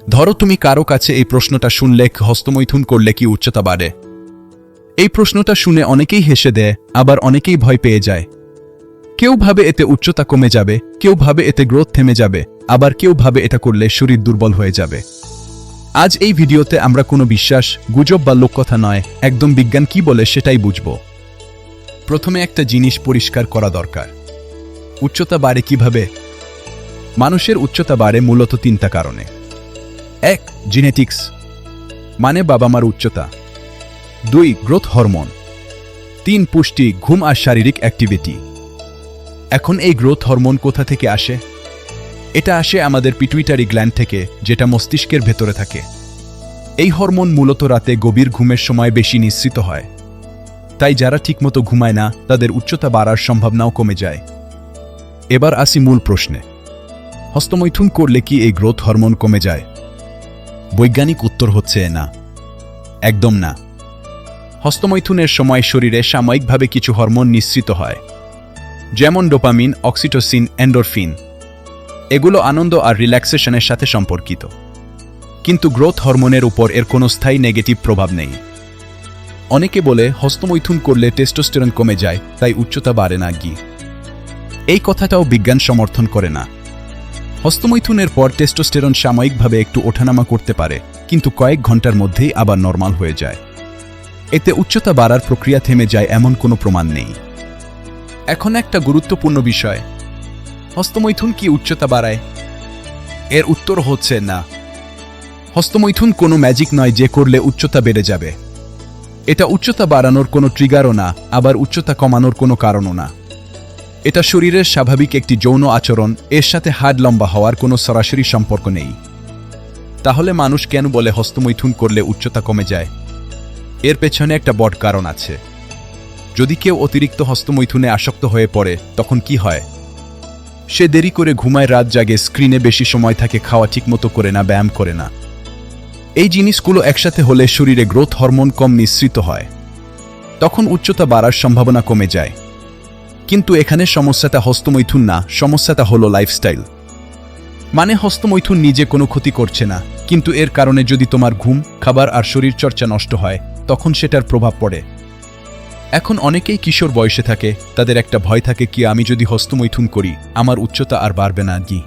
ধরো তুমি কারো কাছে এই প্রশ্নটা শুনলে হস্তমৈথুন করলে কি উচ্চতা বাড়ে। এই প্রশ্নটা শুনে অনেকেই হেসে দেয়, আবার অনেকেই ভয় পেয়ে যায়। কেউ ভাবে এতে উচ্চতা কমে যাবে, কেউ ভাবে এতে গ্রোথ থেমে যাবে, আবার কেউ ভাবে এটা করলে শরীর দুর্বল হয়ে যাবে। আজ এই ভিডিওতে আমরা কোনো বিশ্বাস, গুজব বা লোককথা নয়, একদম বিজ্ঞান কি বলে সেটাই বুঝব। প্রথমে একটা জিনিস পরিষ্কার করা দরকার, উচ্চতা বাড়ে কিভাবে। মানুষের উচ্চতা বাড়ে মূলত তিনটা কারণে। 1. জিনেটিক্স, মানে বাবা মার উচ্চতা। 2. Growth hormone. 3. পুষ্টি, ঘুম আর শারীরিক অ্যাক্টিভিটি। এখন এই গ্রোথ হরমোন কোথা থেকে আসে? এটা আসে আমাদের পিটুইটারি গ্ল্যান্ড থেকে, যেটা মস্তিষ্কের ভেতরে থাকে। এই হরমোন মূলত রাতে গভীর ঘুমের সময় বেশি নিঃসৃত হয়। তাই যারা ঠিকমতো ঘুমায় না তাদের উচ্চতা বাড়ার সম্ভাবনাও কমে যায়। এবার আসি মূল প্রশ্নে, হস্তমৈথুন করলে কি এই গ্রোথ হরমোন কমে যায়? বৈজ্ঞানিক উত্তর হচ্ছে না, একদম না। হস্তমৈথুনের সময় শরীরে সাময়িকভাবে কিছু হরমোন নিঃসৃত হয়, যেমন ডোপামিন, অক্সিটোসিন, এন্ডোরফিন। এগুলো আনন্দ আর রিল্যাক্সেশনের সাথে সম্পর্কিত। কিন্তু গ্রোথ হরমোনের উপর এর কোনো স্থায়ী নেগেটিভ প্রভাব নেই। অনেকে বলে হস্তমৈথুন করলে টেস্টোস্টেরন কমে যায়, তাই উচ্চতা বাড়ে না কি? এই কথাটাও বিজ্ঞান সমর্থন করে না। হস্তমৈথুনের পর টেস্টোস্টেরন সাময়িকভাবে একটু ওঠানামা করতে পারে, কিন্তু কয়েক ঘন্টার মধ্যেই আবার নরমাল হয়ে যায়। এতে উচ্চতা বাড়ার প্রক্রিয়া থেমে যায় এমন কোনো প্রমাণ নেই। এখন একটা গুরুত্বপূর্ণ বিষয়, হস্তমৈথুন কি উচ্চতা বাড়ায়? এর উত্তর হচ্ছে না। হস্তমৈথুন কোনো ম্যাজিক নয় যে করলে উচ্চতা বেড়ে যাবে। এটা উচ্চতা বাড়ানোর কোনো ট্রিগারও না, আবার উচ্চতা কমানোর কোনো কারণও না। এটা শরীরের স্বাভাবিক একটি যৌন আচরণ, এর সাথে হাড় লম্বা হওয়ার কোনো সরাসরি সম্পর্ক নেই। তাহলে মানুষ কেন বলে হস্তমৈথুন করলে উচ্চতা কমে যায়? এর পেছনে একটা বড় কারণ আছে। যদি কেউ অতিরিক্ত হস্তমৈথুনে আসক্ত হয়ে পড়ে, তখন কি হয়? সে দেরি করে ঘুমায়, রাত জাগে, স্ক্রিনে বেশি সময় থাকে, খাওয়া ঠিকমতো করে না, ব্যায়াম করে না। এই জিনিসগুলো একসাথে হলে শরীরে গ্রোথ হরমোন কম নিঃসৃত হয়। তখন উচ্চতা বাড়ার সম্ভাবনা কমে যায়। কিন্তু এখানে সমস্যাটা হস্তমৈথুন না, সমস্যাটা হলো লাইফস্টাইল। মানে হস্তমৈথুন নিজে কোনো ক্ষতি করছে না, কিন্তু এর কারণে যদি তোমার ঘুম, খাবার আর শরীরচর্চা নষ্ট হয়, তখন সেটার প্রভাব পড়ে। এখন অনেকেই কিশোর বয়সে থাকে, তাদের একটা ভয় থাকে কি আমি যদি হস্তমৈথুন করি আমার উচ্চতা আর বাড়বে না কি?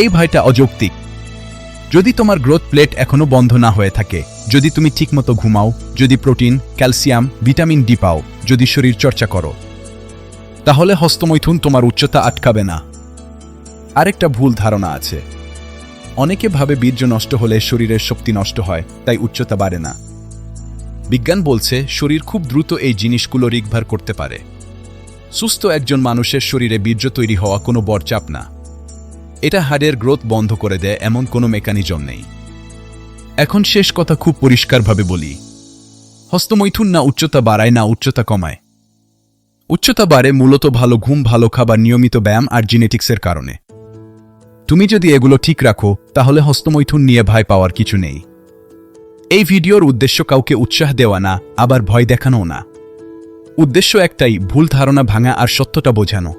এই ভয়টা অযৌক্তিক। যদি তোমার গ্রোথ প্লেট এখনো বন্ধ না হয়ে থাকে, যদি তুমি ঠিকমতো ঘুমাও, যদি প্রোটিন, ক্যালসিয়াম, ভিটামিন ডি পাও, যদি শরীর চর্চা করো, তাহলে হস্তমৈথুন তোমার উচ্চতা আটকাবে না। আরেকটা ভুল ধারণা আছে, অনেকে ভাবে বীর্য নষ্ট হলে শরীরের শক্তি নষ্ট হয়, তাই উচ্চতা বাড়ে না। বিজ্ঞান বলছে শরীর খুব দ্রুত এই জিনিসগুলো রিকভার করতে পারে। সুস্থ একজন মানুষের শরীরে বীর্য তৈরি হওয়া কোনো বড় চাপ না। এটা হাড়ের গ্রোথ বন্ধ করে দেয় এমন কোনো মেকানিজম নেই। এখন শেষ কথা খুব পরিষ্কারভাবে বলি, হস্তমৈথুন না উচ্চতা বাড়ায় না উচ্চতা কমায়। উচ্চতা বাড়ে মূলত ভালো ঘুম, ভালো খাবার, নিয়মিত ব্যায়াম আর জিনেটিক্সের কারণে। তুমি যদি এগুলো ঠিক রাখো, তাহলে হস্তমৈথুন নিয়ে ভয় পাওয়ার কিছু নেই। এই ভিডিওর উদ্দেশ্য কাউকে উৎসাহ দেওয়া না, আবার ভয় দেখানো না। উদ্দেশ্য একটাই, ভুল ধারণা ভাঙা আর সত্যটা বোঝানো।